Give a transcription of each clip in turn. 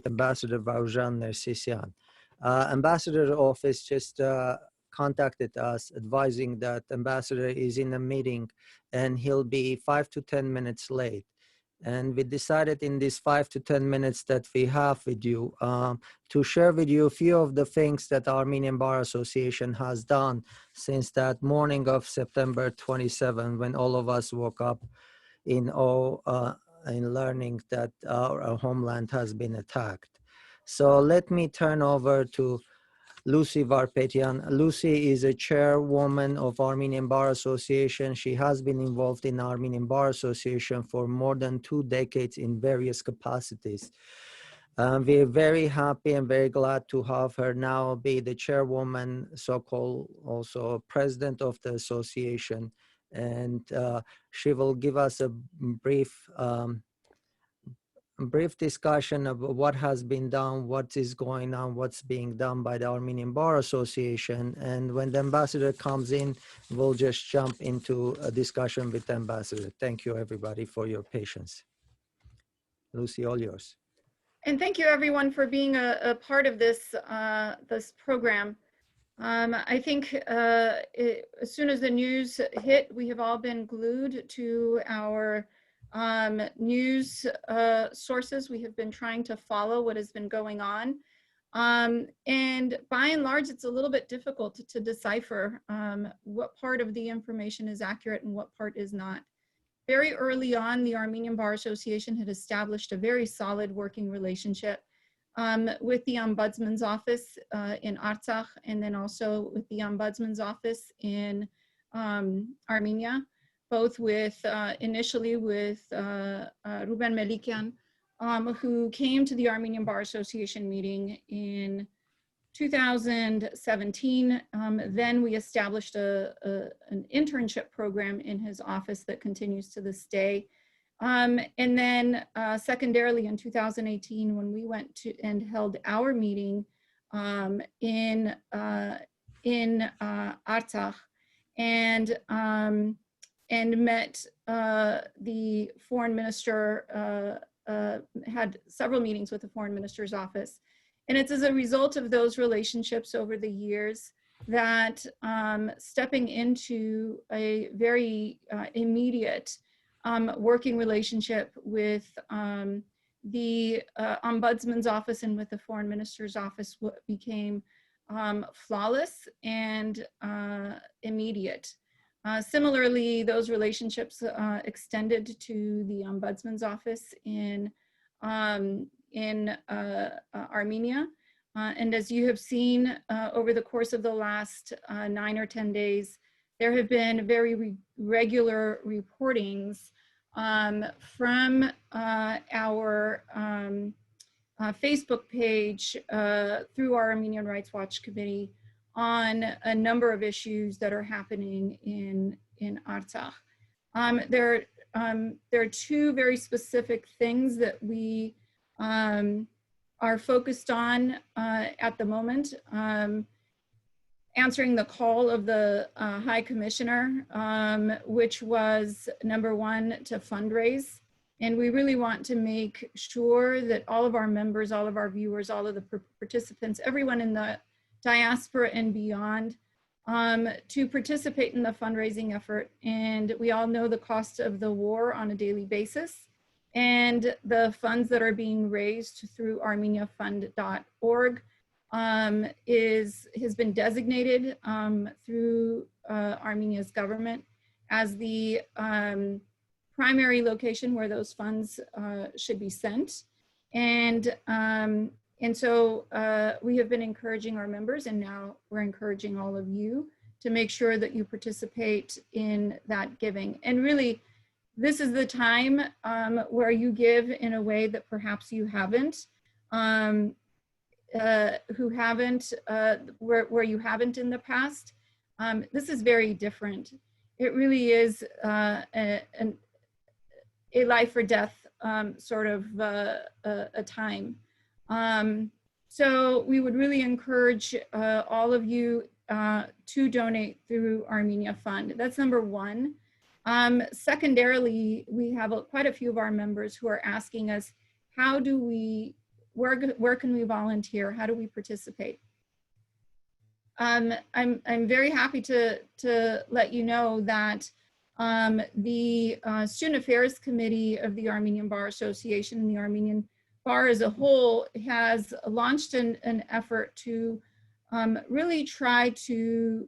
Ambassador Varuzhan Nersesyan. Ambassador office just contacted us advising that ambassador is in a meeting and he'll be 5 to 10 minutes late. And we decided in these 5 to 10 minutes that we have with you to share with you a few of the things that Armenian Bar Association has done since that morning of September 27, when all of us woke up in awe in learning that our homeland has been attacked. So let me turn over to Lucy Varpetian. Lucy is a chairwoman of Armenian Bar Association. She has been involved in Armenian Bar Association for more than 2 decades in various capacities. We're very happy and very glad to have her now be the chairwoman, so-called also president of the association. And she will give us a brief discussion of what has been done, what is going on, what's being done by the Armenian Bar Association. And when the ambassador comes in, we'll just jump into a discussion with the ambassador. Thank you, everybody, for your patience. Lucy, all yours. And thank you, everyone, for being a part of this, this program. I think as soon as the news hit, we have all been glued to our news sources. We have been trying to follow what has been going on. And by and large, it's a little bit difficult to decipher what part of the information is accurate and what part is not. Very early on, the Armenian Bar Association had established a very solid working relationship with the Ombudsman's office in Artsakh, and then also with the Ombudsman's office in Armenia, both with initially with Ruben Melikian, who came to the Armenian Bar Association meeting in 2017. Then we established an internship program in his office that continues to this day. And then secondarily in 2018, when we went to and held our meeting in Artsakh and met the foreign minister, had several meetings with the foreign minister's office. And it's as a result of those relationships over the years that stepping into a very immediate working relationship with the Ombudsman's office and with the foreign minister's office became flawless and immediate. Similarly, those relationships extended to the Ombudsman's office in Armenia. And as you have seen over the course of the last 9 or 10 days, there have been very regular reportings from our Facebook page through our Armenian Rights Watch Committee on a number of issues that are happening in Artsakh. There are 2 very specific things that we are focused on at the moment. Answering the call of the High Commissioner, which was number 1, to fundraise. And we really want to make sure that all of our members, all of our viewers, all of the participants, everyone in the diaspora and beyond, to participate in the fundraising effort. And we all know the cost of the war on a daily basis, and the funds that are being raised through armeniafund.org has been designated through Armenia's government as the primary location where those funds should be sent. And so we have been encouraging our members, and now we're encouraging all of you to make sure that you participate in that giving. And really, this is the time where you give in a way that perhaps you haven't, where you haven't in the past. This is very different. It really is a life or death sort of a time. So we would really encourage all of you to donate through Armenia Fund. That's number 1. Secondarily, we have quite a few of our members who are asking us, how do we where can we volunteer? How do we participate? I'm very happy to let you know that the Student Affairs Committee of the Armenian Bar Association and the Armenian Bar as a whole has launched an effort to really try to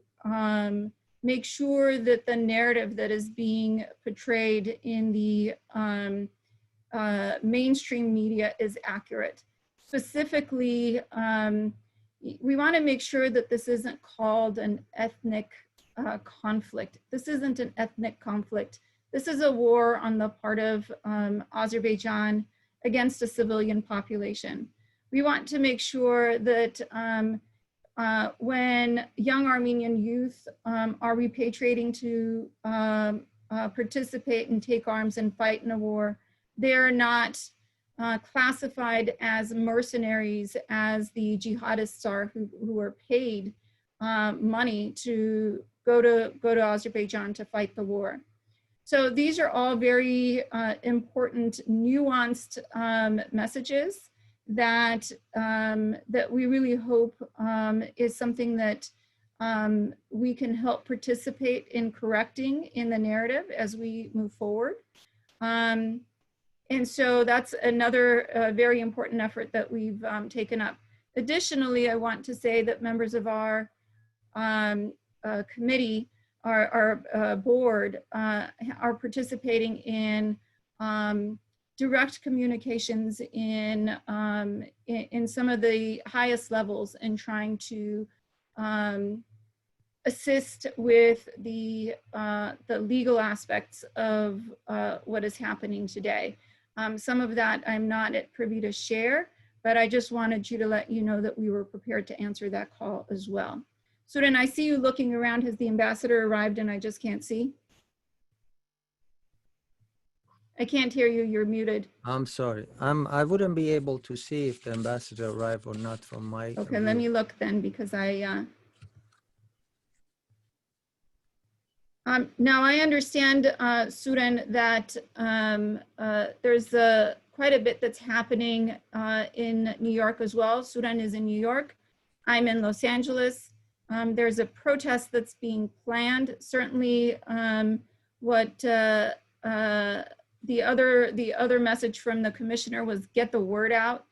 make sure that the narrative that is being portrayed in the mainstream media is accurate. Specifically, we want to make sure that this isn't called an ethnic conflict. This isn't an ethnic conflict. This is a war on the part of Azerbaijan against a civilian population. We want to make sure that when young Armenian youth are repatriating to participate and take arms and fight in a war, they're not classified as mercenaries, as the jihadists are who are paid money to go to Azerbaijan to fight the war. So these are all very important, nuanced messages that that we really hope is something that we can help participate in correcting in the narrative as we move forward. And so that's another very important effort that we've taken up. Additionally, I want to say that members of our committee, our board, are participating in direct communications in some of the highest levels and trying to assist with the legal aspects of what is happening today. Some of that I'm not at privy to share, but I just wanted to let you know that we were prepared to answer that call as well. Sudan, I see you looking around. Has the ambassador arrived and I just can't see? I can't hear you, you're muted. I'm sorry. I wouldn't be able to see if the ambassador arrived or not from my Okay, view. let me look then because I, now I understand, Sudan, that there's quite a bit that's happening in New York as well. Sudan is in New York. I'm in Los Angeles. There's a protest that's being planned. Certainly, what the other message from the commissioner was get the word out.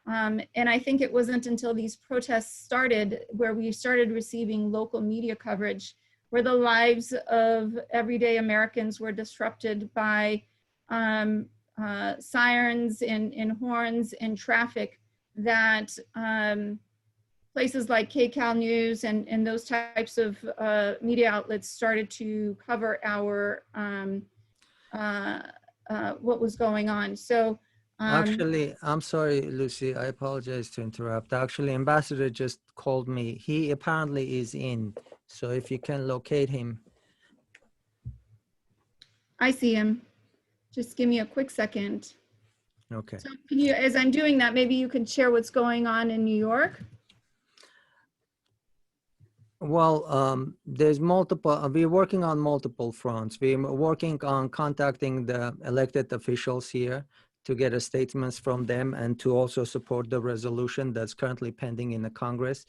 And I think it wasn't until these protests started where we started receiving local media coverage where the lives of everyday Americans were disrupted by sirens and horns and traffic that places like KCAL News and those types of media outlets started to cover our what was going on. So actually, I'm sorry, Lucy, I apologize to interrupt. Actually, ambassador just called me. He apparently is in. So if you can locate him. I see him. Just give me a quick second. Okay. So can you, as I'm doing that, maybe you can share what's going on in New York? Well, there's multiple, we're working on multiple fronts. We're working on contacting the elected officials here to get a statements from them and to also support the resolution that's currently pending in the Congress.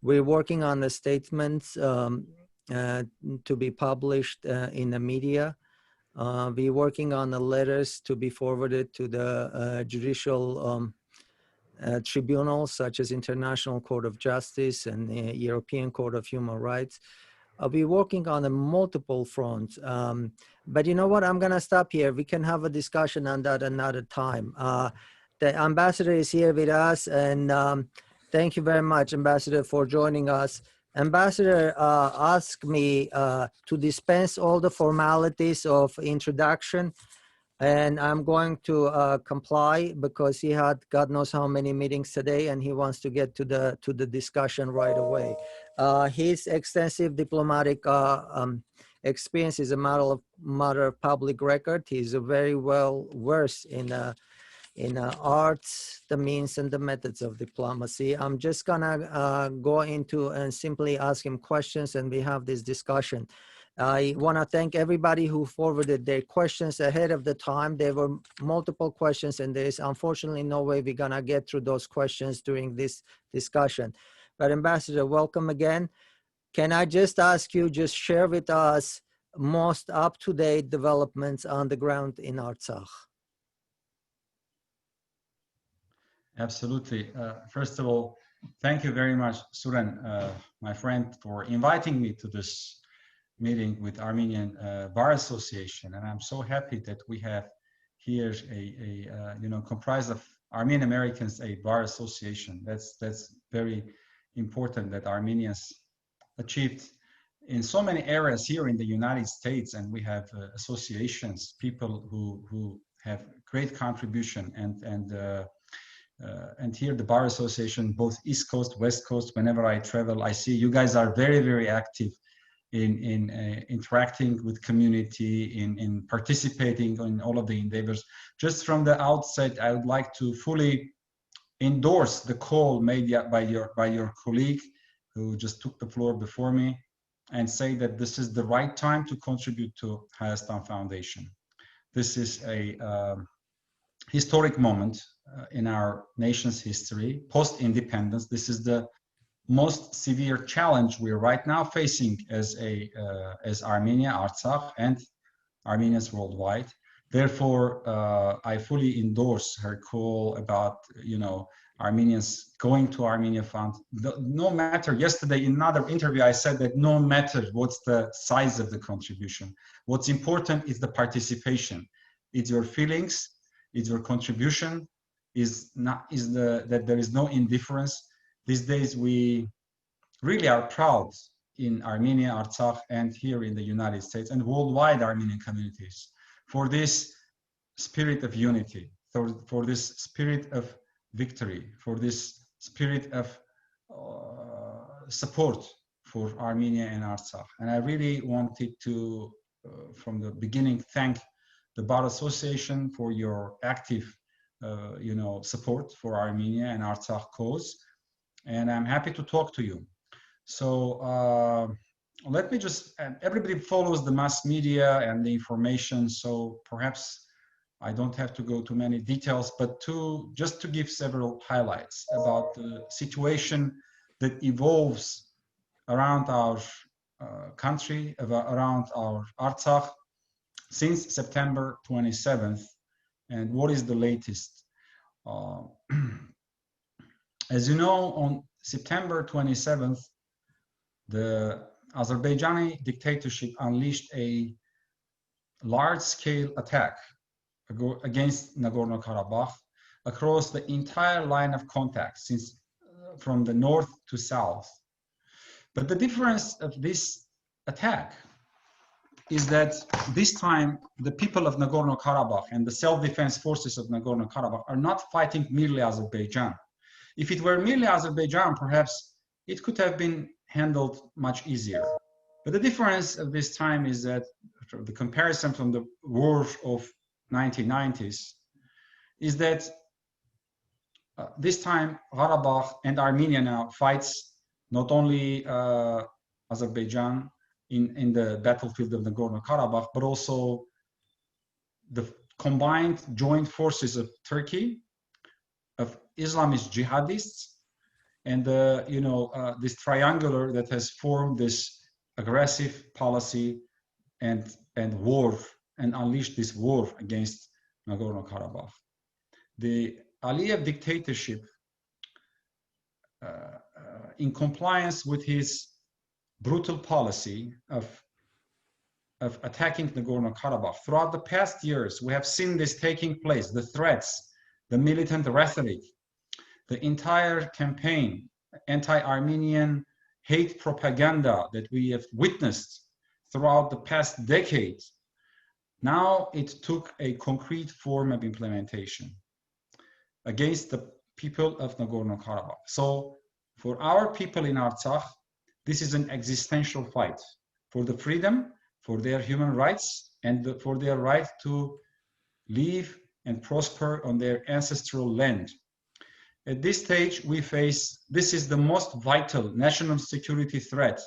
We're working on the statements to be published in the media. We're working on the letters to be forwarded to the judicial tribunals such as International Court of Justice and the European Court of Human Rights. We're working on a multiple fronts. But you know what, I'm gonna stop here. We can have a discussion on that another time. The ambassador is here with us, and thank you very much, Ambassador, for joining us. Ambassador asked me to dispense all the formalities of introduction, and I'm going to comply because he had God knows how many meetings today, and he wants to get to the discussion right away. His extensive diplomatic experience is a matter of public record. He's very well versed in arts, the means and the methods of diplomacy. I'm just gonna go into and simply ask him questions and we have this discussion. I want to thank everybody who forwarded their questions ahead of the time. There were multiple questions, and there is unfortunately no way we're going to get through those questions during this discussion. But Ambassador, welcome again. Can I just ask you, just share with us most up-to-date developments on the ground in Artsakh? Absolutely. First of all, thank you very much, Suren, my friend, for inviting me to this meeting with Armenian Bar Association. And I'm so happy that we have here comprised of Armenian Americans, a bar association. That's very important that Armenians achieved in so many areas here in the United States, and we have associations, people who have great contribution, and here the Bar Association, both East Coast, West Coast, whenever I travel, I see you guys are very, very active in interacting with community, in participating in all of the endeavors. Just from the outset, I would like to fully endorse the call made by your colleague who just took the floor before me, and say that this is the right time to contribute to Hayastan Foundation. This is a historic moment in our nation's history, post-independence. This is the most severe challenge we're right now facing as Armenia, Artsakh, and Armenians worldwide. Therefore, I fully endorse her call about, Armenians going to Armenia Fund. No matter, yesterday in another interview, I said that no matter what's the size of the contribution, what's important is the participation. It's your feelings, it's your contribution, that there is no indifference. These days, we really are proud in Armenia, Artsakh, and here in the United States and worldwide Armenian communities for this spirit of unity, for this spirit of victory, for this spirit of support for Armenia and Artsakh. And I really wanted to, from the beginning, thank the Bar Association for your active support for Armenia and Artsakh cause. And I'm happy to talk to you. So let me just, everybody follows the mass media and the information, so perhaps I don't have to go to many details, but just to give several highlights about the situation that evolves around our country, around our Artsakh since September 27th, and what is the latest. As you know, on September 27th, the Azerbaijani dictatorship unleashed a large-scale attack against Nagorno-Karabakh across the entire line of contact, from the north to south. But the difference of this attack is that this time the people of Nagorno-Karabakh and the self-defense forces of Nagorno-Karabakh are not fighting merely Azerbaijan. If it were merely Azerbaijan, perhaps it could have been handled much easier. But the difference of this time is that the comparison from the war of 1990s is that this time Harabakh and Armenia now fights not only Azerbaijan in the battlefield of Nagorno-Karabakh, but also the combined joint forces of Turkey, of Islamist jihadists, and this triangular that has formed this aggressive policy and war, and unleashed this war against Nagorno-Karabakh. The Aliyev dictatorship, in compliance with his brutal policy of attacking Nagorno-Karabakh, throughout the past years, we have seen this taking place, the threats, the militant rhetoric, the entire campaign, anti-Armenian hate propaganda that we have witnessed throughout the past decade. Now it took a concrete form of implementation against the people of Nagorno-Karabakh. So for our people in Artsakh, this is an existential fight for the freedom, for their human rights, and for their right to live and prosper on their ancestral land. At this stage, we face, this is the most vital national security threat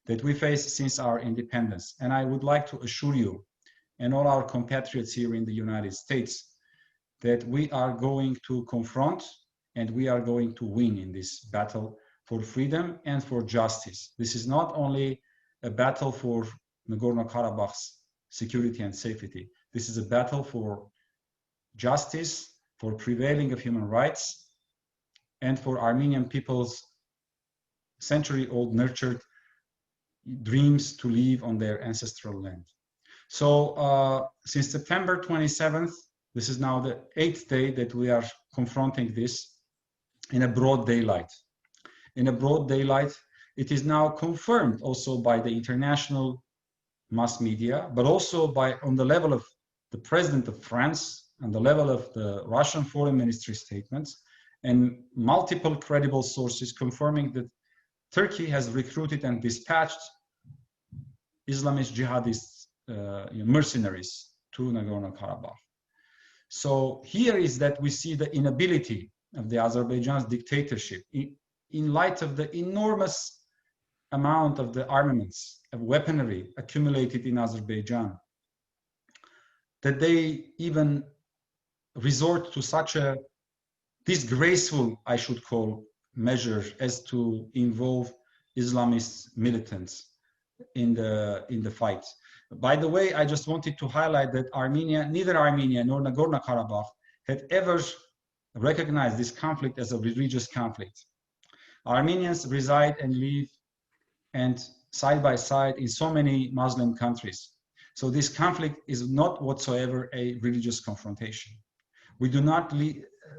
that we face since our independence. And I would like to assure you and all our compatriots here in the United States that we are going to confront and we are going to win in this battle for freedom and for justice. This is not only a battle for Nagorno-Karabakh's security and safety. This is a battle for justice, for prevailing of human rights, and for Armenian people's century-old nurtured dreams to live on their ancestral land. So since September 27th, this is now the 8th day that we are confronting this in a broad daylight. In a broad daylight, it is now confirmed also by the international mass media, but also on the level of the President of France and the level of the Russian Foreign Ministry statements and multiple credible sources confirming that Turkey has recruited and dispatched Islamist jihadist mercenaries to Nagorno-Karabakh. So here is that we see the inability of the Azerbaijan's dictatorship in light of the enormous amount of the armaments of weaponry accumulated in Azerbaijan, that they even resort to such a disgraceful, I should call, measure as to involve Islamist militants in the fight. By the way, I just wanted to highlight that neither Armenia nor Nagorno-Karabakh had ever recognized this conflict as a religious conflict. Armenians reside and live and side by side in so many Muslim countries. So this conflict is not whatsoever a religious confrontation. We do not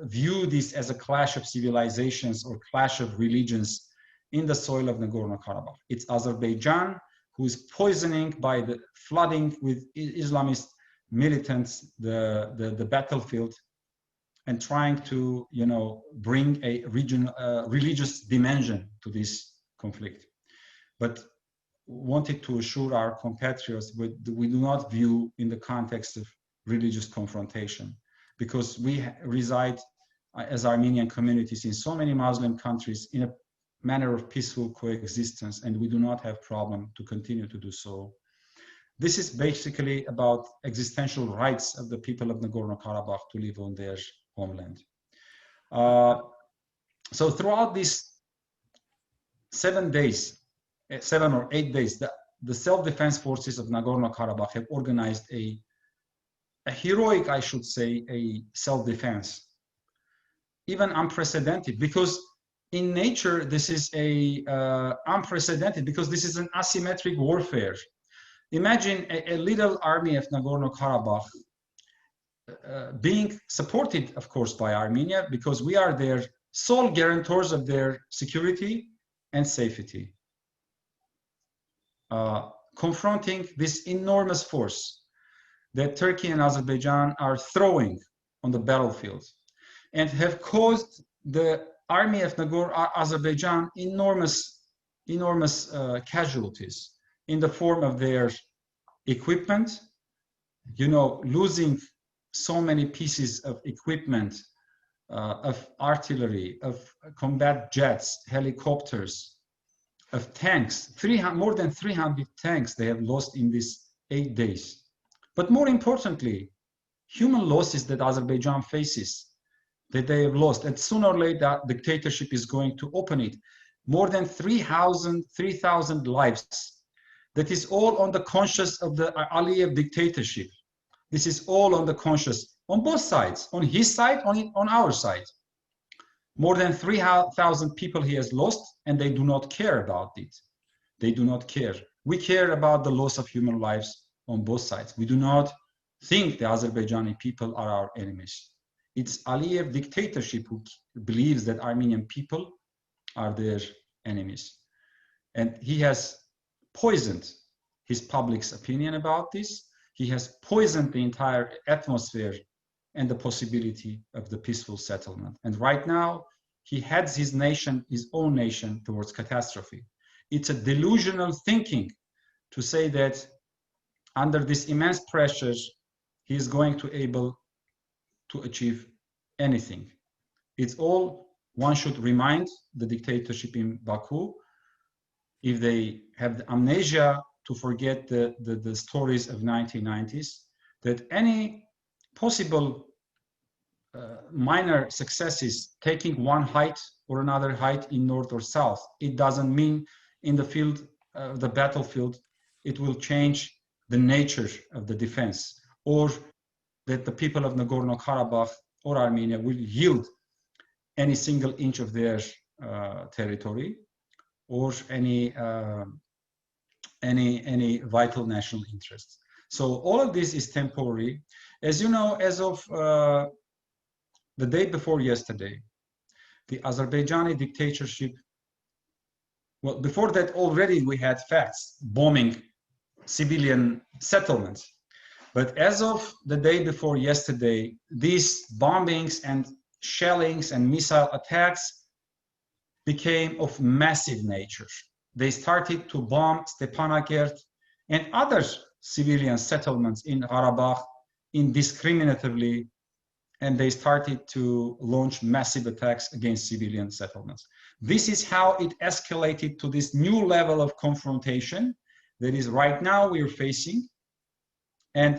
view this as a clash of civilizations or clash of religions in the soil of Nagorno-Karabakh. It's Azerbaijan who is poisoning by the flooding with Islamist militants the battlefield and trying to, bring a religious dimension to this conflict. But wanted to assure our compatriots we do not view in the context of religious confrontation, because we reside as Armenian communities in so many Muslim countries in a manner of peaceful coexistence, and we do not have problem to continue to do so. This is basically about existential rights of the people of Nagorno-Karabakh to live on their homeland. So throughout these 7 or 8 days, the self-defense forces of Nagorno-Karabakh have organized a heroic, I should say, a self-defense, even unprecedented, because in nature, this is unprecedented, because this is an asymmetric warfare. Imagine a little army of Nagorno-Karabakh being supported, of course, by Armenia, because we are their sole guarantors of their security and safety. Confronting this enormous force that Turkey and Azerbaijan are throwing on the battlefield, and have caused the army of Azerbaijan enormous casualties in the form of their equipment, losing so many pieces of equipment, of artillery, of combat jets, helicopters, of tanks. More than 300 tanks they have lost in these 8 days. But more importantly, human losses that Azerbaijan faces, that they have lost, and sooner or later that dictatorship is going to open it. More than 3,000 lives. That is all on the conscience of the Aliyev dictatorship. This is all on the conscience, on both sides, on his side, on our side. More than 3,000 people he has lost, and they do not care about it. They do not care. We care about the loss of human lives on both sides. We do not think the Azerbaijani people are our enemies. It's Aliyev dictatorship who believes that Armenian people are their enemies. And he has poisoned his public's opinion about this. He has poisoned the entire atmosphere and the possibility of the peaceful settlement. And right now, he heads his own nation towards catastrophe. It's a delusional thinking to say that under this immense pressure, he is going to able to achieve anything. It's all, one should remind the dictatorship in Baku, if they have the amnesia to forget the stories of 1990s, that any possible minor successes, taking one height or another height in north or south, it doesn't mean in the field, the battlefield, it will change the nature of the defense, or that the people of Nagorno-Karabakh or Armenia will yield any single inch of their territory, or any vital national interests. So all of this is temporary. As you know, as of the day before yesterday, the Azerbaijani dictatorship, well, before that already we had facts bombing civilian settlements. But as of the day before yesterday, these bombings and shellings and missile attacks became of massive nature. They started to bomb Stepanakert and other civilian settlements in Harabakh indiscriminately, and they started to launch massive attacks against civilian settlements. This is how it escalated to this new level of confrontation that is right now we're facing. And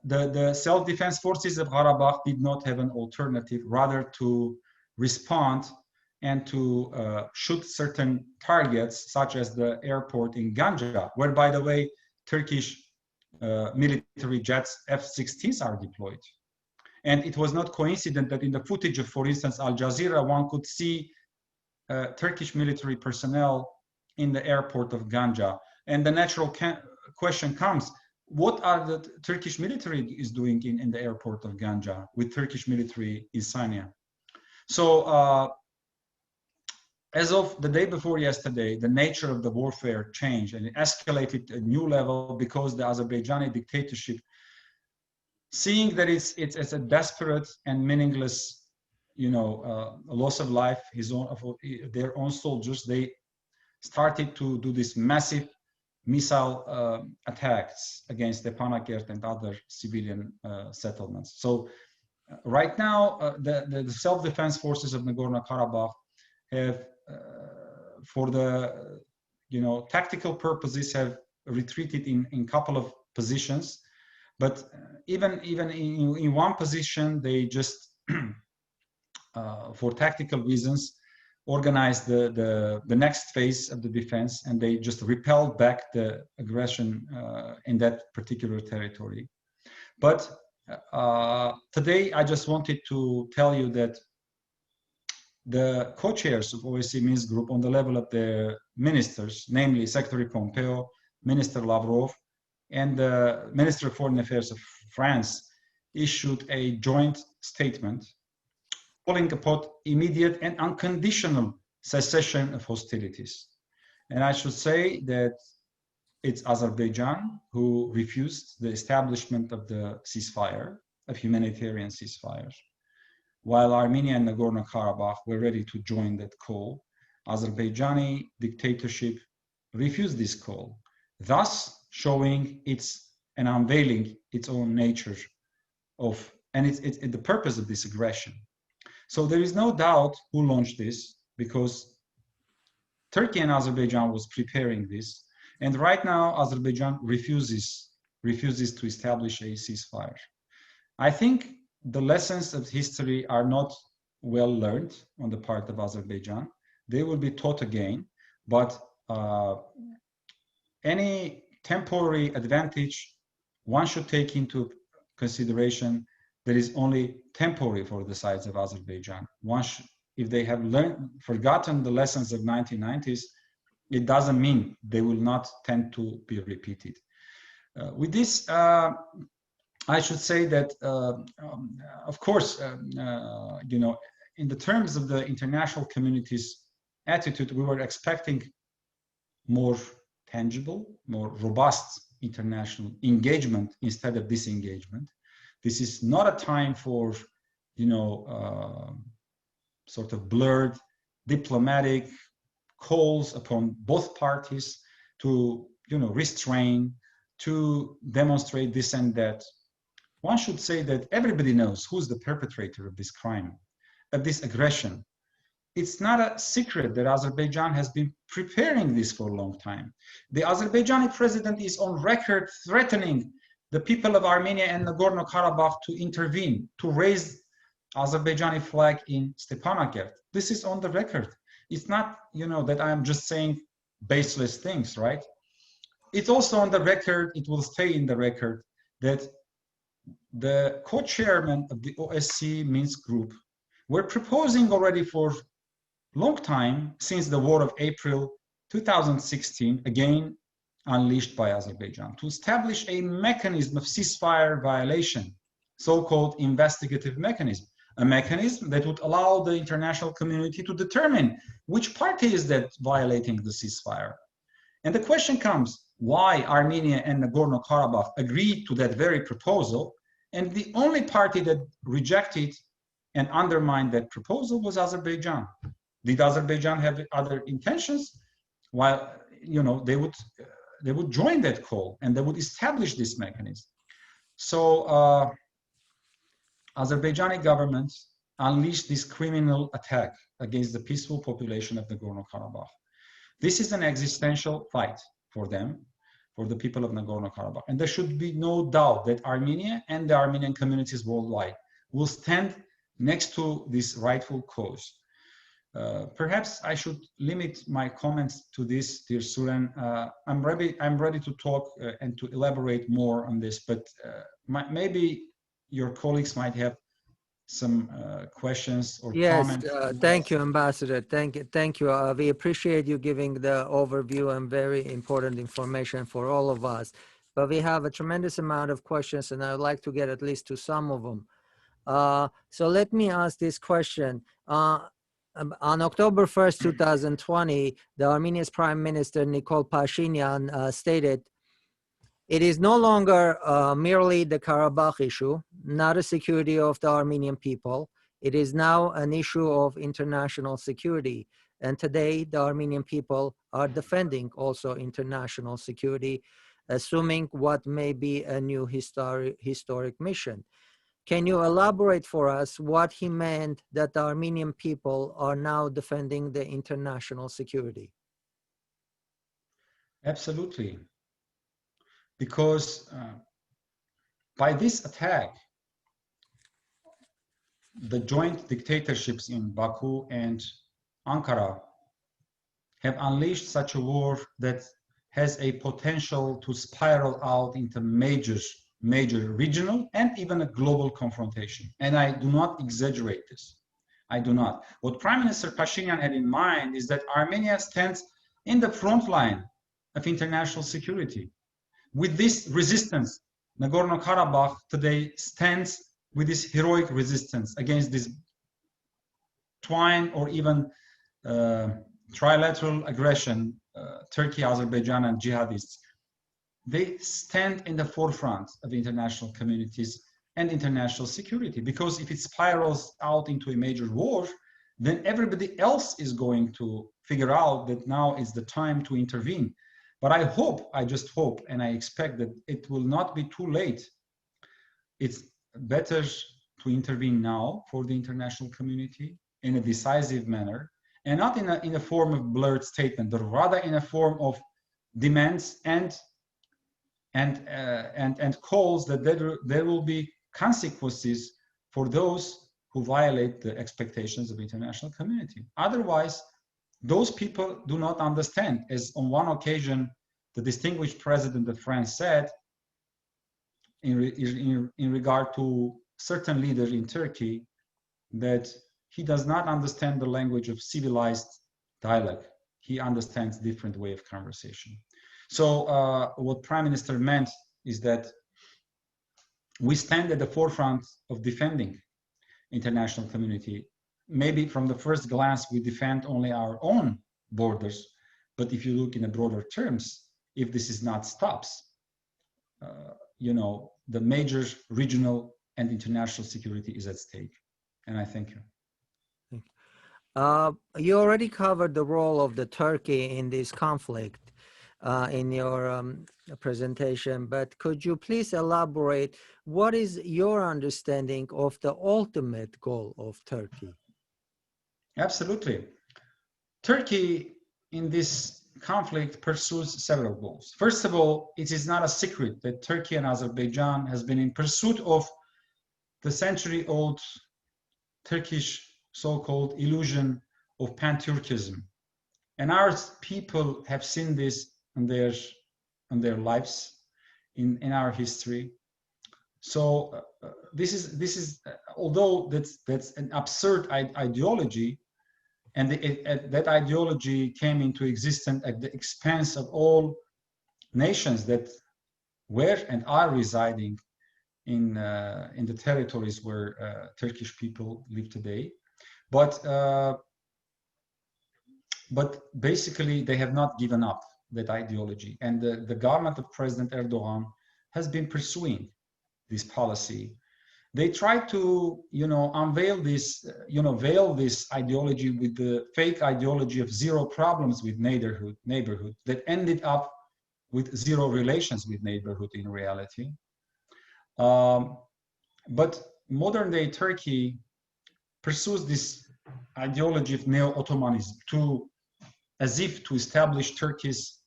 the self-defense forces of Harabakh did not have an alternative, rather to respond and to shoot certain targets, such as the airport in Ganja, where, by the way, Turkish military jets F-16s are deployed. And it was not coincident that in the footage of, for instance, Al Jazeera, one could see Turkish military personnel in the airport of Ganja. And the natural question comes, what are the Turkish military is doing in the airport of Ganja with Turkish military insignia? So as of the day before yesterday, the nature of the warfare changed and it escalated to a new level because the Azerbaijani dictatorship, seeing that it's a desperate and meaningless, loss of life, their own soldiers, they started to do this massive missile attacks against Stepanakert and other civilian settlements. So right now, the self-defense forces of Nagorno-Karabakh have, for the tactical purposes, have retreated in a couple of positions. But even in one position, they just, for tactical reasons, organized the next phase of the defense, and they just repelled back the aggression in that particular territory. But today, I just wanted to tell you that the co-chairs of OSCE Minsk Group on the level of the ministers, namely Secretary Pompeo, Minister Lavrov, and the Minister of Foreign Affairs of France, issued a joint statement calling upon immediate and unconditional cessation of hostilities. And I should say that it's Azerbaijan who refused the establishment of the ceasefire, of humanitarian ceasefire, while Armenia and Nagorno-Karabakh were ready to join that call. Azerbaijani dictatorship refused this call, thus showing and unveiling its own nature and it's the purpose of this aggression. So there is no doubt who launched this, because Turkey and Azerbaijan was preparing this, and right now Azerbaijan refuses to establish a ceasefire. I think the lessons of history are not well learned on the part of Azerbaijan. They will be taught again, but any temporary advantage one should take into consideration that is only temporary for the sides of Azerbaijan. If they have forgotten the lessons of 1990s, it doesn't mean they will not tend to be repeated. With this, I should say that, of course, in the terms of the international community's attitude, we were expecting more tangible, more robust international engagement instead of disengagement. This is not a time for, sort of blurred diplomatic calls upon both parties to, restrain, to demonstrate this and that. One should say that everybody knows who's the perpetrator of this crime, of this aggression. it's not a secret that Azerbaijan has been preparing this for a long time. The Azerbaijani president is on record threatening the people of Armenia and Nagorno-Karabakh to intervene, to raise Azerbaijani flag in Stepanakert. This is on the record. It's not, that I'm just saying baseless things, right? It's also on the record, it will stay in the record, that the co-chairman of the OSCE Minsk group were proposing already for a long time, since the war of April 2016, again unleashed by Azerbaijan, to establish a mechanism of ceasefire violation, so-called investigative mechanism, a mechanism that would allow the international community to determine which party is that violating the ceasefire. And the question comes, why Armenia and Nagorno-Karabakh agreed to that very proposal, and the only party that rejected and undermined that proposal was Azerbaijan. Did Azerbaijan have other intentions? While they would join that call and they would establish this mechanism. So Azerbaijani government unleashed this criminal attack against the peaceful population of Nagorno-Karabakh. This is an existential fight for them, for the people of Nagorno-Karabakh. And there should be no doubt that Armenia and the Armenian communities worldwide will stand next to this rightful cause. Perhaps I should limit my comments to this, dear Suren. I'm ready to talk and to elaborate more on this, but maybe your colleagues might have some questions or comments. Yes, thank you, Ambassador. Thank you. We appreciate you giving the overview and very important information for all of us. But we have a tremendous amount of questions, and I would like to get at least to some of them. So let me ask this question. On October 1st, 2020, the Armenia's Prime Minister, Nikol Pashinyan, stated, "It is no longer merely the Karabakh issue, not a security of the Armenian people. It is now an issue of international security. And today, the Armenian people are defending also international security, assuming what may be a new historic mission." Can you elaborate for us what he meant that the Armenian people are now defending the international security? Absolutely. Because by this attack, the joint dictatorships in Baku and Ankara have unleashed such a war that has a potential to spiral out into major regional and even a global confrontation. And I do not exaggerate this. I do not. What Prime Minister Pashinyan had in mind is that Armenia stands in the front line of international security. With this resistance, Nagorno-Karabakh today stands with this heroic resistance against this twine or even trilateral aggression, Turkey, Azerbaijan, and jihadists. They stand in the forefront of the international communities and international security, because if it spirals out into a major war, then everybody else is going to figure out that now is the time to intervene. But I just hope, and I expect that it will not be too late. It's better to intervene now for the international community in a decisive manner, and not in a form of blurred statement, but rather in a form of demands and calls that there will be consequences for those who violate the expectations of the international community. Otherwise, those people do not understand, as on one occasion, the distinguished president of France said in regard to certain leaders in Turkey, that he does not understand the language of civilized dialogue. He understands different way of conversation. So what Prime Minister meant is that we stand at the forefront of defending international community. Maybe from the first glance, we defend only our own borders. But if you look in the broader terms, if this is not stops, the major regional and international security is at stake. And I thank you. You already covered the role of the Turkey in this conflict in your presentation, but could you please elaborate what is your understanding of the ultimate goal of Turkey? Absolutely. Turkey in this conflict pursues several goals. First of all, it is not a secret that Turkey and Azerbaijan has been in pursuit of the century-old Turkish so-called illusion of pan-Turkism. And our people have seen this in their lives, in our history. So this is although that's an absurd ideology, and that ideology came into existence at the expense of all nations that were and are residing in the territories where Turkish people live today. But basically, they have not given up that ideology, and the government of President Erdogan has been pursuing this policy. They try to, unveil this, veil this ideology with the fake ideology of zero problems with neighborhood that ended up with zero relations with neighborhood in reality. But modern day Turkey pursues this ideology of neo-Ottomanism as if to establish Turkey's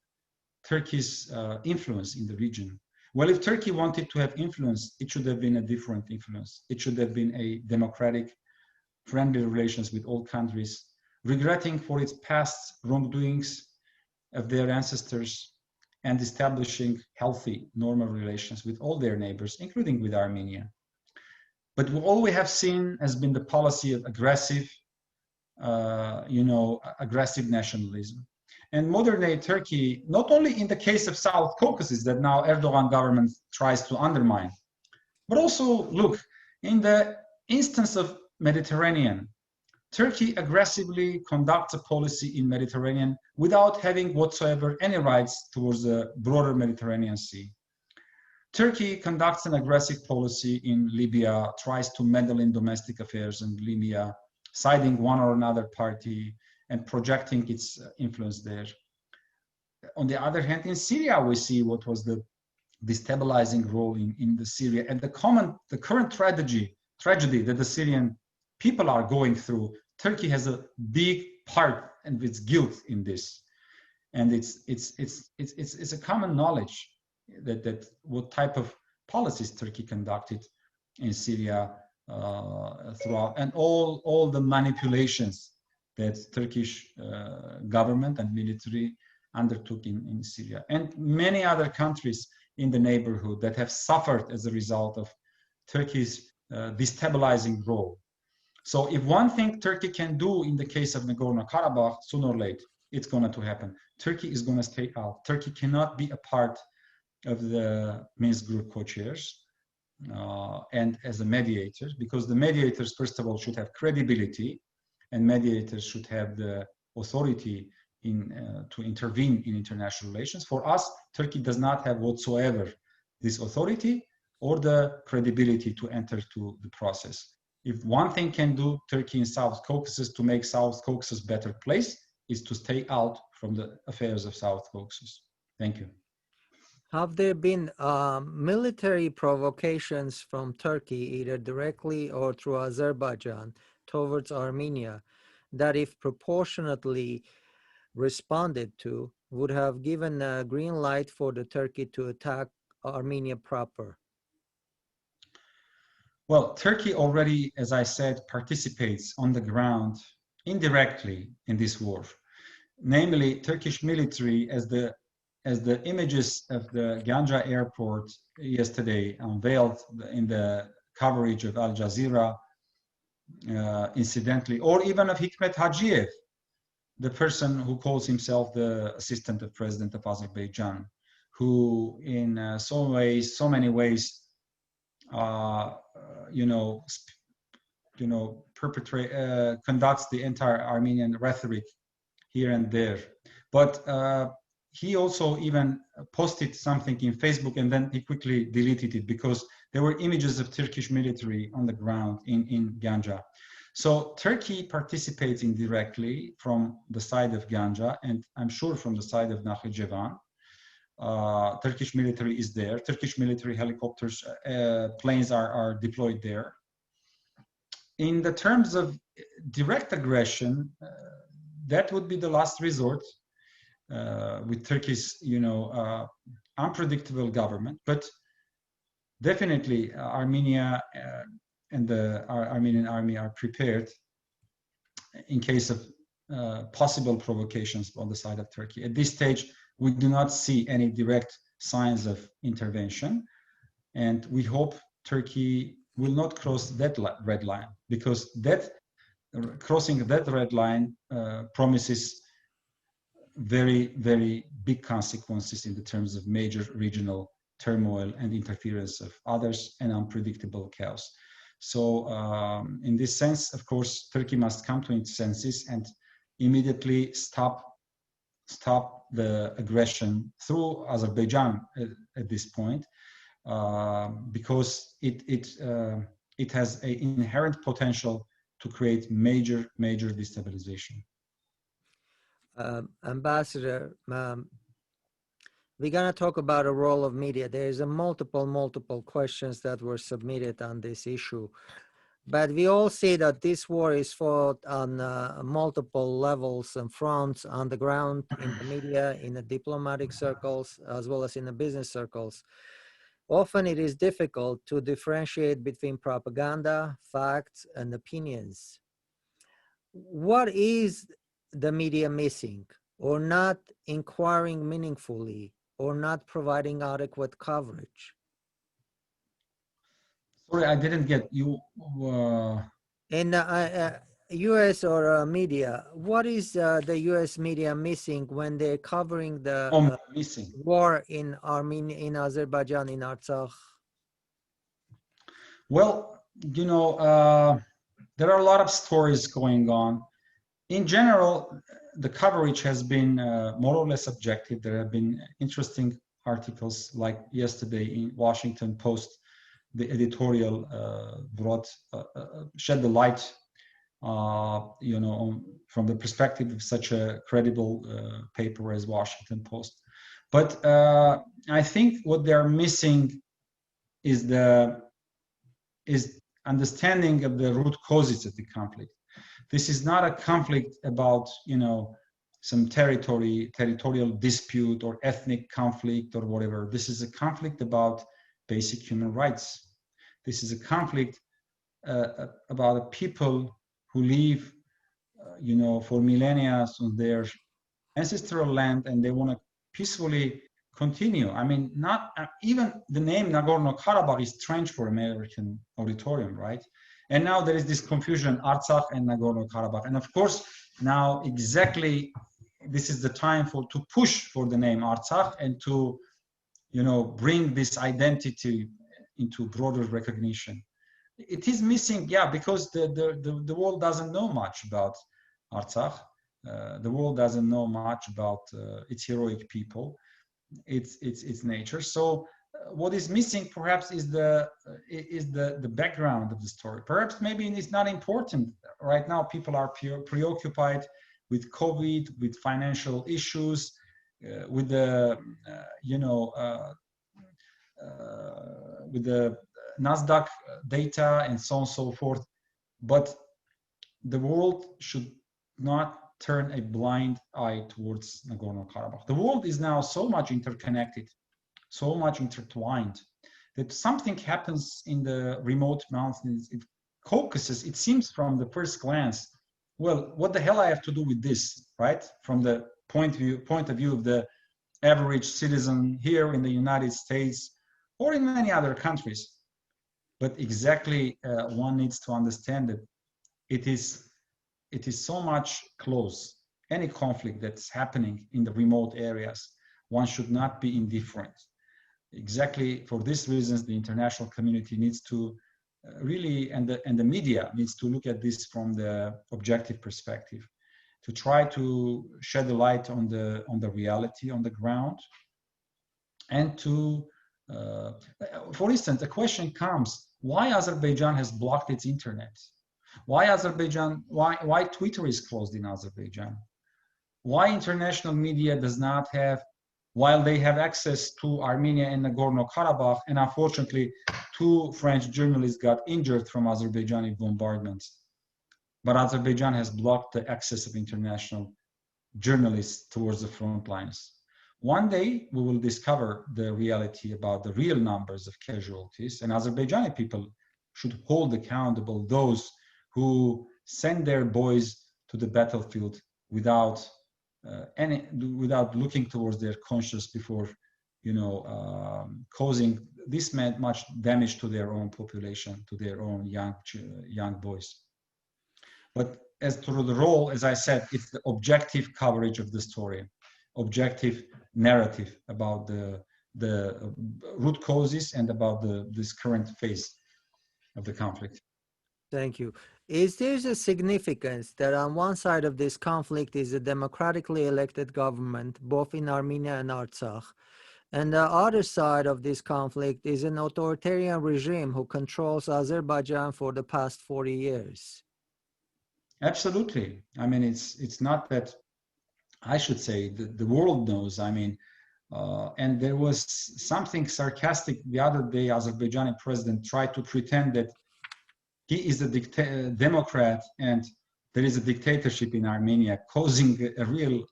influence in the region. Well, if Turkey wanted to have influence, it should have been a different influence. It should have been a democratic, friendly relations with all countries, regretting for its past wrongdoings of their ancestors, and establishing healthy, normal relations with all their neighbors, including with Armenia. But all we have seen has been the policy of aggressive nationalism. And modern day Turkey, not only in the case of South Caucasus that now Erdogan government tries to undermine, but also look, in the instance of Mediterranean, Turkey aggressively conducts a policy in Mediterranean without having whatsoever any rights towards the broader Mediterranean Sea. Turkey conducts an aggressive policy in Libya, tries to meddle in domestic affairs in Libya, siding one or another party and projecting its influence there. On the other hand, in Syria, we see what was the destabilizing role in the Syria and the current tragedy that the Syrian people are going through. Turkey has a big part and its guilt in this, and it's a common knowledge that what type of policies Turkey conducted in Syria throughout, and all the manipulations that Turkish government and military undertook in Syria, and many other countries in the neighborhood that have suffered as a result of Turkey's destabilizing role. So if one thing Turkey can do in the case of Nagorno-Karabakh, sooner or later, it's going to happen. Turkey is going to stay out. Turkey cannot be a part of the Minsk group co-chairs and as a mediator, because the mediators, first of all, should have credibility, and mediators should have the authority to intervene in international relations. For us, Turkey does not have whatsoever this authority or the credibility to enter to the process. If one thing can do Turkey in South Caucasus to make South Caucasus a better place, is to stay out from the affairs of South Caucasus. Thank you. Have there been military provocations from Turkey, either directly or through Azerbaijan, towards Armenia, that if proportionately responded to, would have given a green light for the Turkey to attack Armenia proper? Well, Turkey already, as I said, participates on the ground indirectly in this war. Namely, Turkish military, as the images of the Ganja airport yesterday unveiled in the coverage of Al Jazeera, incidentally, or even of Hikmet Hacıyev, the person who calls himself the assistant of President of Azerbaijan, who in so many ways, conducts the entire Armenian rhetoric here and there. But he also even posted something in Facebook, and then he quickly deleted it because there were images of Turkish military on the ground in Ganja. So Turkey participates indirectly from the side of Ganja, and I'm sure from the side of Nakhichevan. Turkish military is there. Turkish military helicopters, planes are deployed there. in the terms of direct aggression, that would be the last resort with Turkey's, unpredictable government. But definitely, Armenia and the Armenian army are prepared in case of possible provocations on the side of Turkey. At this stage, we do not see any direct signs of intervention, and we hope Turkey will not cross that red line, because crossing that red line promises very, very big consequences in the terms of major regional turmoil and interference of others and unpredictable chaos. So in this sense, of course, Turkey must come to its senses and immediately stop the aggression through Azerbaijan at this point, because it has an inherent potential to create major destabilization. Ambassador, we're going to talk about a role of media. There's a multiple questions that were submitted on this issue, but we all see that this war is fought on multiple levels and fronts, on the ground, in the media, in the diplomatic circles, as well as in the business circles. Often it is difficult to differentiate between propaganda, facts, and opinions. What is the media missing, or not inquiring meaningfully, or not providing adequate coverage? Sorry, I didn't get you. In the U.S. or media, what is the U.S. media missing when they're covering the war in Armenia, in Azerbaijan, in Artsakh? Well, there are a lot of stories going on. In general, the coverage has been more or less objective. There have been interesting articles, like yesterday in Washington Post. The editorial shed the light, from the perspective of such a credible paper as Washington Post. But I think what they are missing is understanding of the root causes of the conflict. This is not a conflict about, some territorial dispute or ethnic conflict or whatever. This is a conflict about basic human rights. This is a conflict about a people who live, for millennia on their ancestral land, and they want to peacefully continue. I mean, not even the name Nagorno-Karabakh is strange for American auditorium, right? And now there is this confusion, Artsakh and Nagorno-Karabakh. And of course, now exactly this is the time to push for the name Artsakh and to, bring this identity into broader recognition. It is missing, because the world doesn't know much about Artsakh. The world doesn't know much about its heroic people, its nature. So what is missing perhaps is the background of the story. Perhaps maybe it's not important right now. People are preoccupied with COVID, with financial issues, with the with the NASDAQ data and so on and so forth. But the world should not turn a blind eye towards Nagorno-Karabakh. The world is now so much interconnected, so much intertwined, that something happens in the remote mountains, in Caucasus, it seems from the first glance, well, what the hell I have to do with this, right? From the point of view of the average citizen here in the United States or in many other countries. But exactly one needs to understand that it is so much close. Any conflict that's happening in the remote areas, one should not be indifferent. Exactly for these reasons, the international community needs to really, and the media needs to look at this from the objective perspective, to try to shed a light on the reality on the ground, and to, for instance, the question comes: why Azerbaijan has blocked its internet? Why Twitter is closed in Azerbaijan? Why international media does not have while they have access to Armenia and Nagorno-Karabakh, and unfortunately, 2 French journalists got injured from Azerbaijani bombardments. But Azerbaijan has blocked the access of international journalists towards the front lines. One day, we will discover the reality about the real numbers of casualties, and Azerbaijani people should hold accountable those who send their boys to the battlefield without looking towards their conscience before, causing this much damage to their own population, to their own young boys. But as to the role, as I said, it's the objective coverage of the story, objective narrative about the root causes and about this current phase of the conflict. Thank you. Is there a significance that on one side of this conflict is a democratically elected government, both in Armenia and Artsakh, and the other side of this conflict is an authoritarian regime who controls Azerbaijan for the past 40 years? Absolutely. I mean, it's not that, I should say, the world knows. I mean, and there was something sarcastic the other day. Azerbaijani president tried to pretend that he is a Democrat and there is a dictatorship in Armenia, causing a real,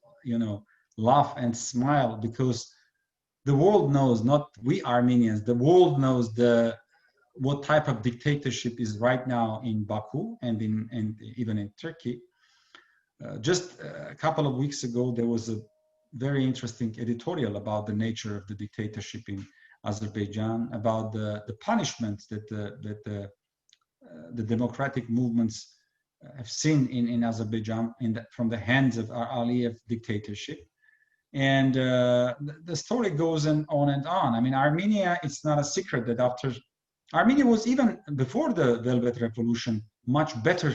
laugh and smile, because the world knows, not we Armenians, the world knows what type of dictatorship is right now in Baku and even in Turkey. Just a couple of weeks ago, there was a very interesting editorial about the nature of the dictatorship in Azerbaijan, about the punishments that the democratic movements have seen in Azerbaijan from the hands of Aliyev dictatorship. And the story goes on and on. I mean, Armenia, it's not a secret that Armenia was, even before the Velvet Revolution, much better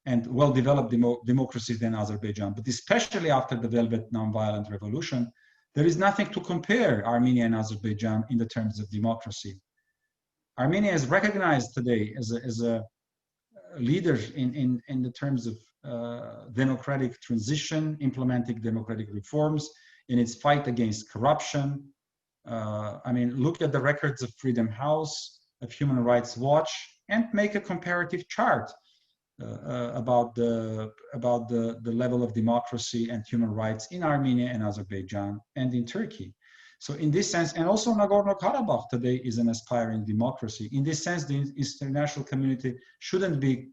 and well-developed democracy than Azerbaijan. But especially after the Velvet Nonviolent Revolution, there is nothing to compare Armenia and Azerbaijan in the terms of democracy. Armenia is recognized today as a leader in the terms of democratic transition, implementing democratic reforms, in its fight against corruption. I mean, look at the records of Freedom House, of Human Rights Watch, and make a comparative chart about the level of democracy and human rights in Armenia and Azerbaijan and in Turkey. So in this sense, and also Nagorno-Karabakh today is an aspiring democracy. In this sense, the international community shouldn't be,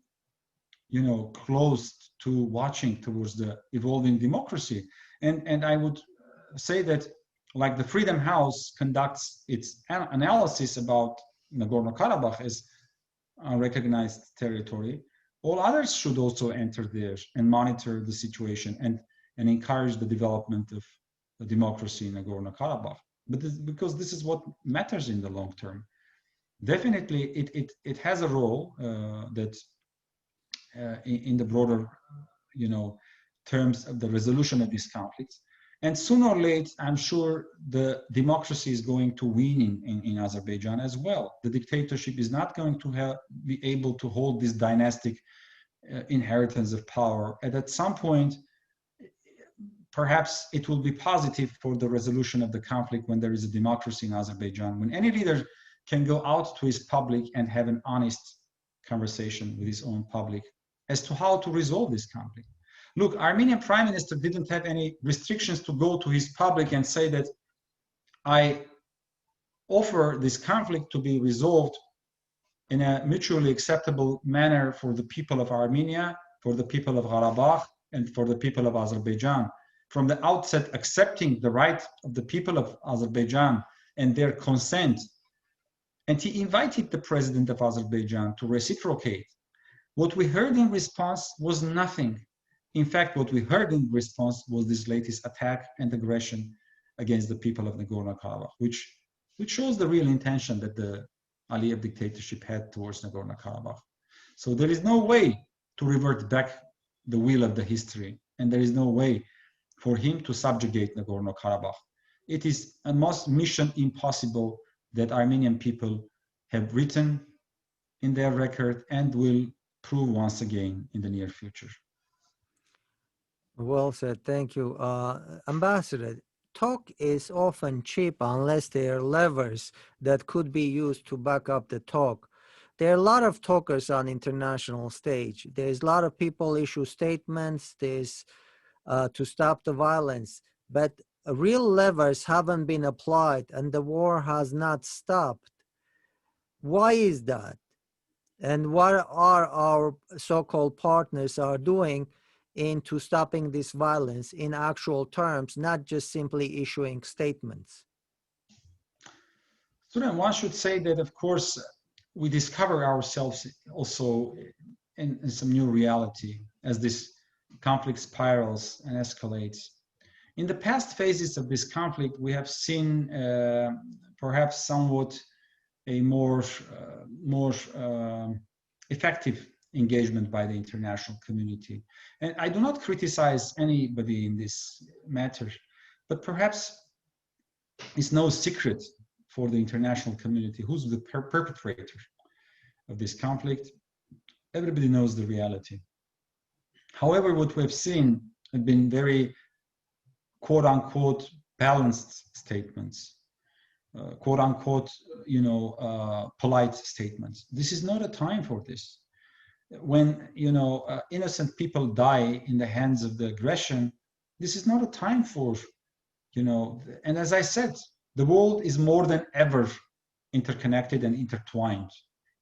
closed to watching towards the evolving democracy. And I would say that, like the Freedom House conducts its analysis about Nagorno-Karabakh as unrecognized territory, all others should also enter there and monitor the situation and encourage the development of the democracy in Nagorno-Karabakh. Because this is what matters in the long term. Definitely, it has a role that in the broader, terms of the resolution of these conflicts. And sooner or later, I'm sure the democracy is going to win in Azerbaijan as well. The dictatorship is not going to be able to hold this dynastic inheritance of power. And at some point, perhaps it will be positive for the resolution of the conflict when there is a democracy in Azerbaijan, when any leader can go out to his public and have an honest conversation with his own public as to how to resolve this conflict. Look, Armenian Prime Minister didn't have any restrictions to go to his public and say that I offer this conflict to be resolved in a mutually acceptable manner for the people of Armenia, for the people of Harabakh, and for the people of Azerbaijan. From the outset, accepting the right of the people of Azerbaijan and their consent. And he invited the president of Azerbaijan to reciprocate. What we heard in response was nothing. In fact, what we heard in response was this latest attack and aggression against the people of Nagorno-Karabakh, which shows the real intention that the Aliyev dictatorship had towards Nagorno-Karabakh. So there is no way to revert back the wheel of the history, and there is no way for him to subjugate Nagorno-Karabakh. It is a mission impossible that Armenian people have written in their record and will prove once again in the near future. Well said. Thank you. Ambassador, talk is often cheap unless there are levers that could be used to back up the talk. There are a lot of talkers on international stage. There's a lot of people issue statements. There's to stop the violence, but real levers haven't been applied and the war has not stopped. Why is that? And what are our so-called partners are doing into stopping this violence in actual terms, not just simply issuing statements? So then one should say that, of course, we discover ourselves also in some new reality as this conflict spirals and escalates. In the past phases of this conflict, we have seen perhaps somewhat a more effective engagement by the international community. And I do not criticize anybody in this matter, but perhaps it's no secret for the international community who's the perpetrator of this conflict. Everybody knows the reality. However, what we've seen have been very quote unquote balanced statements, quote unquote, polite statements. This is not a time for this. When, innocent people die in the hands of the aggression, this is not a time for, and as I said, the world is more than ever interconnected and intertwined.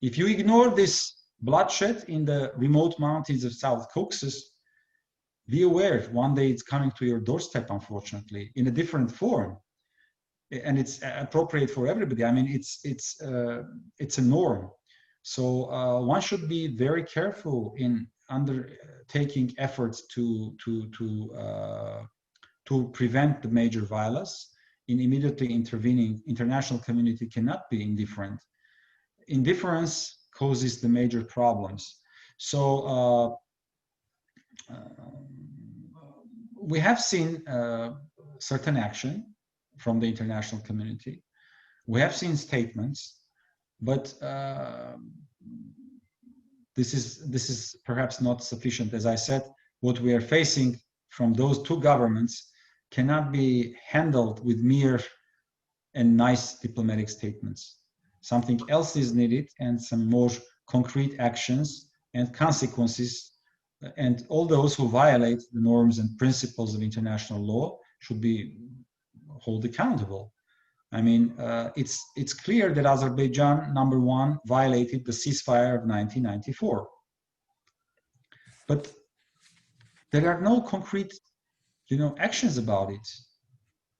If you ignore this bloodshed in the remote mountains of South Caucasus, be aware one day it's coming to your doorstep, unfortunately, in a different form. And it's appropriate for everybody. I mean, it's a norm. So one should be very careful in undertaking efforts to prevent the major violence. In immediately intervening, international community cannot be indifferent. Indifference causes the major problems. So we have seen certain action from the international community. We have seen statements, but this is perhaps not sufficient. As I said, what we are facing from those two governments cannot be handled with mere and nice diplomatic statements. Something else is needed, and some more concrete actions and consequences, and all those who violate the norms and principles of international law should be held accountable. I mean, it's clear that Azerbaijan, number one, violated the ceasefire of 1994. But there are no concrete actions about it.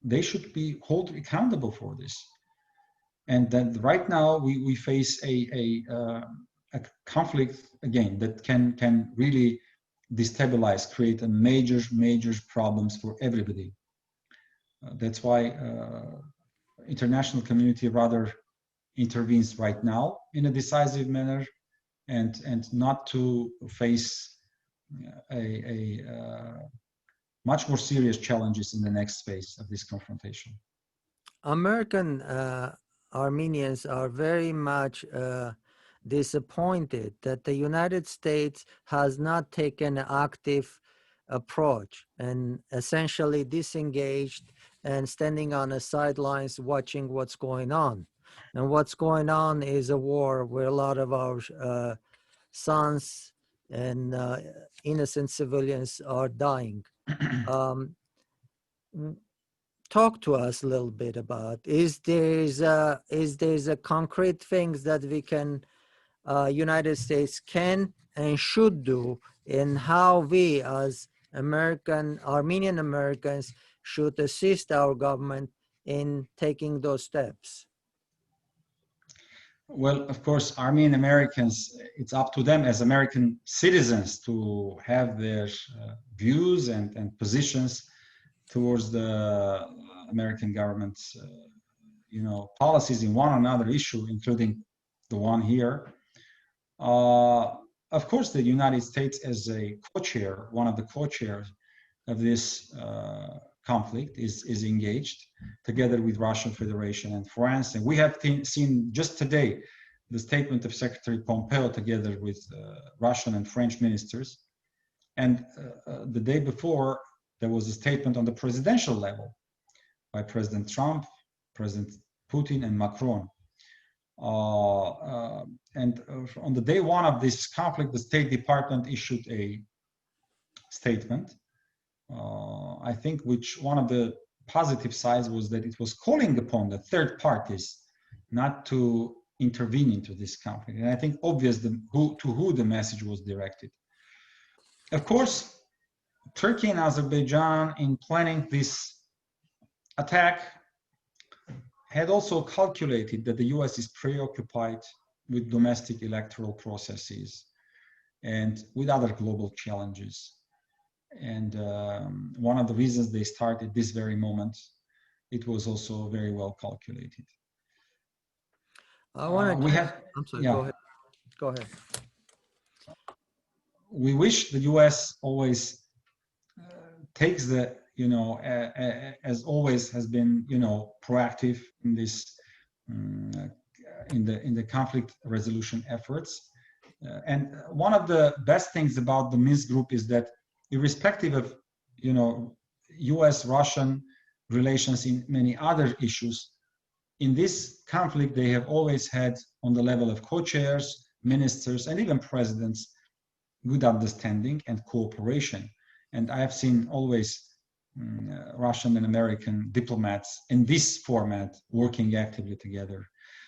They should be held accountable for this. And then right now we face a conflict again that can really destabilize, create a major problems for everybody. That's why international community rather intervenes right now in a decisive manner, and not to face a much more serious challenges in the next phase of this confrontation. American Armenians are very much disappointed that the United States has not taken an active approach and essentially disengaged and standing on the sidelines watching what's going on. And what's going on is a war where a lot of our sons and innocent civilians are dying. Talk to us a little bit about, is there a concrete things that we can, United States can and should do in how we as Armenian Americans should assist our government in taking those steps? Well, of course, Armenian Americans, it's up to them as American citizens to have their views and positions towards the American government's, policies in one or another issue, including the one here. Of course, the United States, as a co-chair, one of the co-chairs of this conflict, is engaged together with Russian Federation and France. And we have seen just today the statement of Secretary Pompeo together with Russian and French ministers. And the day before, there was a statement on the presidential level by President Trump, President Putin, and Macron. And on the day one of this conflict, the State Department issued a statement, I think, which one of the positive sides was that it was calling upon the third parties not to intervene into this conflict. And I think obvious to who the message was directed. Of course, Turkey and Azerbaijan, in planning this attack, had also calculated that the US is preoccupied with domestic electoral processes and with other global challenges. And one of the reasons they started this very moment, it was also very well calculated. I want to. I'm sorry. Yeah. Go ahead. We wish the U.S. always takes the, as always has been, proactive in this, in the conflict resolution efforts. And one of the best things about the Minsk group is that, irrespective of, U.S.-Russian relations in many other issues, in this conflict, they have always had, on the level of co-chairs, ministers, and even presidents, good understanding and cooperation. And I have seen always Russian and American diplomats in this format working actively together.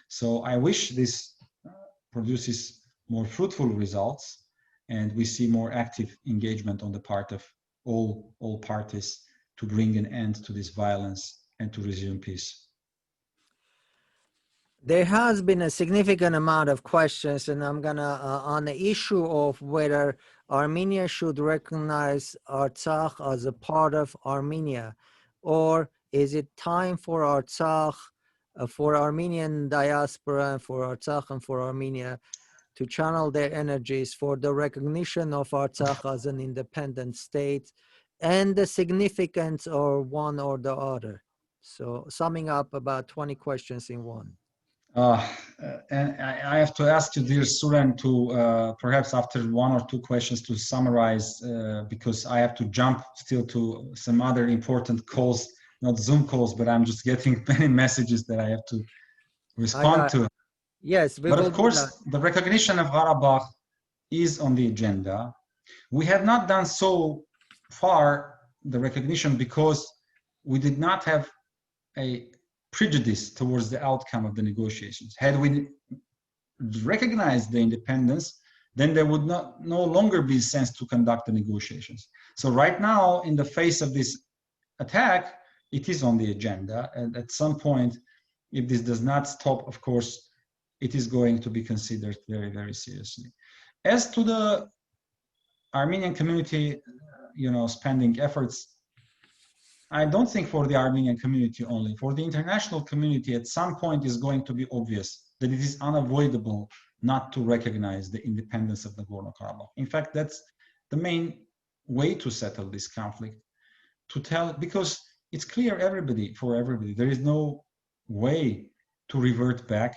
So I wish this produces more fruitful results, and we see more active engagement on the part of all parties to bring an end to this violence and to resume peace. There has been a significant amount of questions, and I'm gonna on the issue of whether Armenia should recognize Artsakh as a part of Armenia, or is it time for Artsakh, for Armenian diaspora, and for Artsakh and for Armenia to channel their energies for the recognition of Artsakh as an independent state, and the significance of one or the other. So summing up about 20 questions in one. And I have to ask you, dear Suren, to perhaps after one or two questions to summarize, because I have to jump still to some other important calls, not Zoom calls, but I'm just getting many messages that I have to respond to. Yes, but of course, the recognition of Harabakh is on the agenda. We have not done so far the recognition because we did not have a prejudice towards the outcome of the negotiations. Had we recognized the independence, then there would no longer be sense to conduct the negotiations. So right now, in the face of this attack, it is on the agenda. And at some point, if this does not stop, of course, it is going to be considered very, very seriously. As to the Armenian community, spending efforts, I don't think for the Armenian community only, for the international community, at some point is going to be obvious that it is unavoidable not to recognize the independence of Nagorno-Karabakh. In fact, that's the main way to settle this conflict, because it's clear for everybody, there is no way to revert back.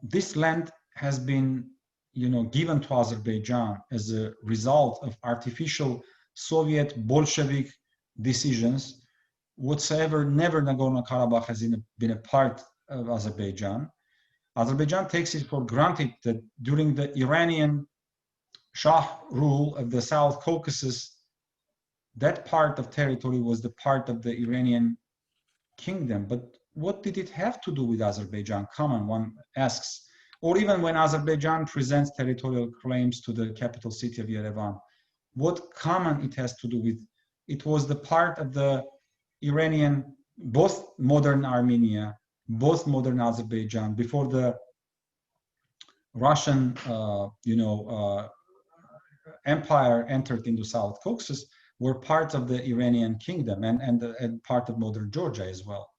This land has been, given to Azerbaijan as a result of artificial Soviet Bolshevik decisions whatsoever. Never Nagorno-Karabakh has been a part of Azerbaijan. Azerbaijan takes it for granted that during the Iranian Shah rule of the South Caucasus, that part of territory was the part of the Iranian kingdom. But what did it have to do with Azerbaijan? Common, one asks. Or even when Azerbaijan presents territorial claims to the capital city of Yerevan, what common it has to do with? It was the part of the Iranian, both modern Armenia, both modern Azerbaijan, before the Russian, empire entered into South Caucasus, were part of the Iranian kingdom and part of modern Georgia as well.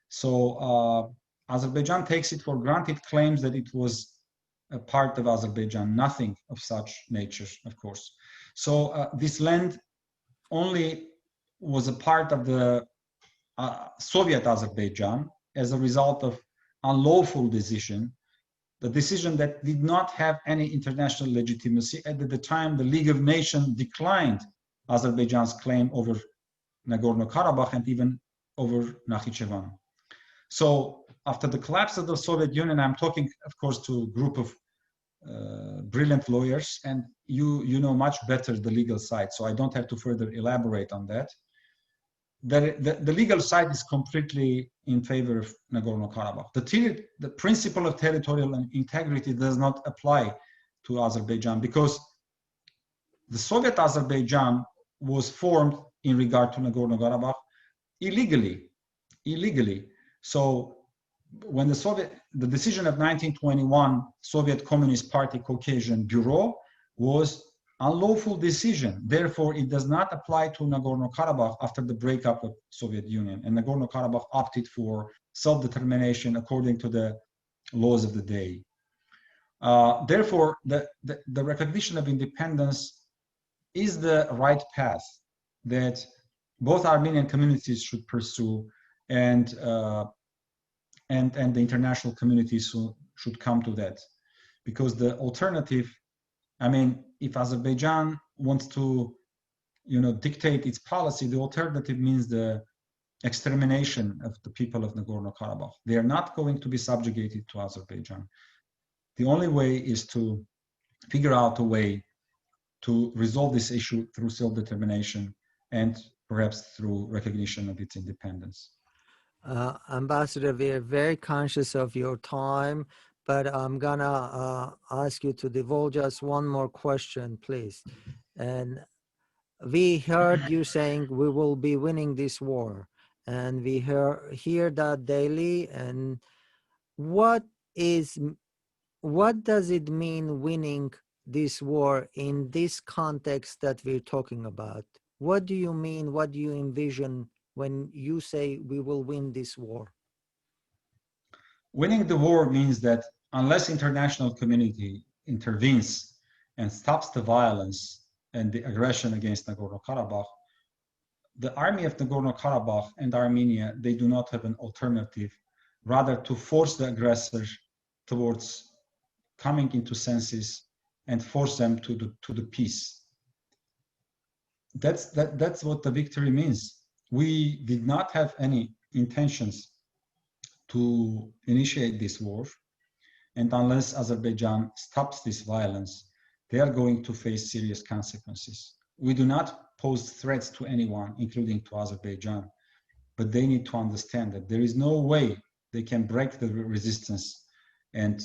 So Azerbaijan takes it for granted, claims that it was a part of Azerbaijan, nothing of such nature, of course. So this land only was a part of the Soviet Azerbaijan as a result of unlawful decision, the decision that did not have any international legitimacy. At the time, the League of Nations declined Azerbaijan's claim over Nagorno-Karabakh and even over Nakhichevan. So after the collapse of the Soviet Union, I'm talking, of course, to a group of brilliant lawyers, and you know much better the legal side, so I don't have to further elaborate on that. The legal side is completely in favor of Nagorno-Karabakh. The principle of territorial integrity does not apply to Azerbaijan because the Soviet Azerbaijan was formed in regard to Nagorno-Karabakh illegally. So when the decision of 1921 Soviet Communist Party Caucasian Bureau was unlawful decision. Therefore, it does not apply to Nagorno-Karabakh after the breakup of Soviet Union. And Nagorno-Karabakh opted for self-determination according to the laws of the day. Therefore, the recognition of independence is the right path that both Armenian communities should pursue, and the international communities should come to that, because the alternative, I mean, if Azerbaijan wants to, dictate its policy, the alternative means the extermination of the people of Nagorno-Karabakh. They are not going to be subjugated to Azerbaijan. The only way is to figure out a way to resolve this issue through self-determination and perhaps through recognition of its independence. Ambassador, we are very conscious of your time, but I'm gonna ask you to divulge us one more question, please. And we heard you saying we will be winning this war, and we hear that daily. And what does it mean winning this war in this context that we're talking about? What do you mean? What do you envision when you say we will win this war? Winning the war means that unless international community intervenes and stops the violence and the aggression against Nagorno-Karabakh, the army of Nagorno-Karabakh and Armenia, they do not have an alternative, rather to force the aggressor towards coming into senses and force them to the peace. That's what the victory means. We did not have any intentions to initiate this war, and unless Azerbaijan stops this violence, they are going to face serious consequences. We do not pose threats to anyone, including to Azerbaijan, but they need to understand that there is no way they can break the resistance and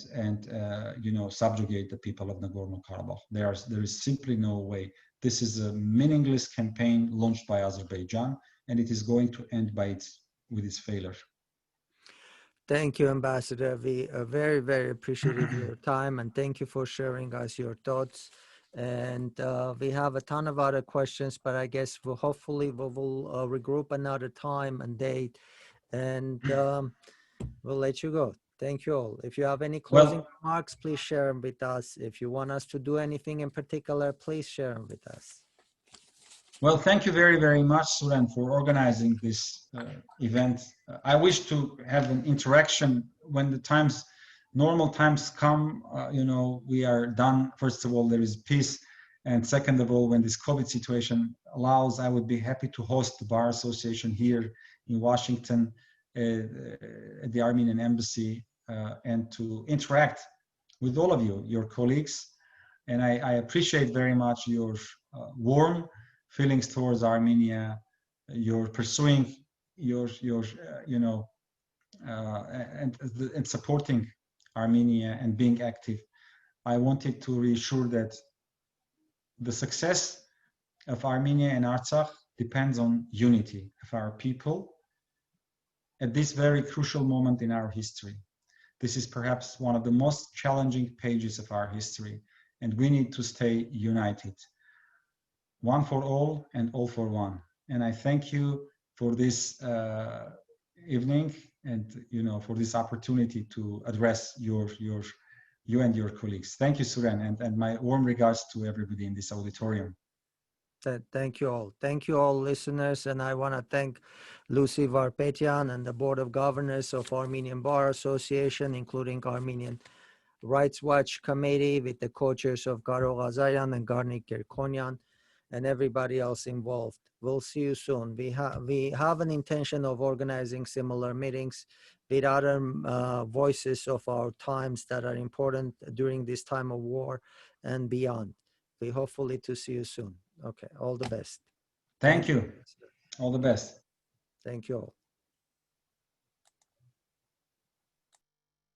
subjugate the people of Nagorno-Karabakh. There is simply no way. This is a meaningless campaign launched by Azerbaijan, and it is going to end with its failure. Thank you, Ambassador. We are very, very appreciative of your time, and thank you for sharing us your thoughts. And we have a ton of other questions, but I guess we will regroup another time and date, and we'll let you go. Thank you all. If you have any closing remarks, please share them with us. If you want us to do anything in particular, please share them with us. Well, thank you very, very much, Suren, for organizing this event. I wish to have an interaction when the normal times come. We are done. First of all, there is peace. And second of all, when this COVID situation allows, I would be happy to host the Bar Association here in Washington at the Armenian Embassy and to interact with all of you, your colleagues. And I appreciate very much your warm feelings towards Armenia, you're pursuing and supporting Armenia and being active. I wanted to reassure that the success of Armenia and Artsakh depends on unity of our people at this very crucial moment in our history. This is perhaps one of the most challenging pages of our history, and we need to stay united. One for all and all for one. And I thank you for this evening and for this opportunity to address you and your colleagues. Thank you, Suren, and my warm regards to everybody in this auditorium. Thank you all. Thank you all, listeners. And I want to thank Lucy Varpetian and the Board of Governors of Armenian Bar Association, including Armenian Rights Watch Committee with the co-chairs of Garo Ghazarian and Garnik Gerkonyan. and everybody else involved. We'll see you soon. We have an intention of organizing similar meetings with other voices of our times that are important during this time of war and beyond. We hopefully to see you soon. Okay, all the best. Thank you. All the best. Thank you all.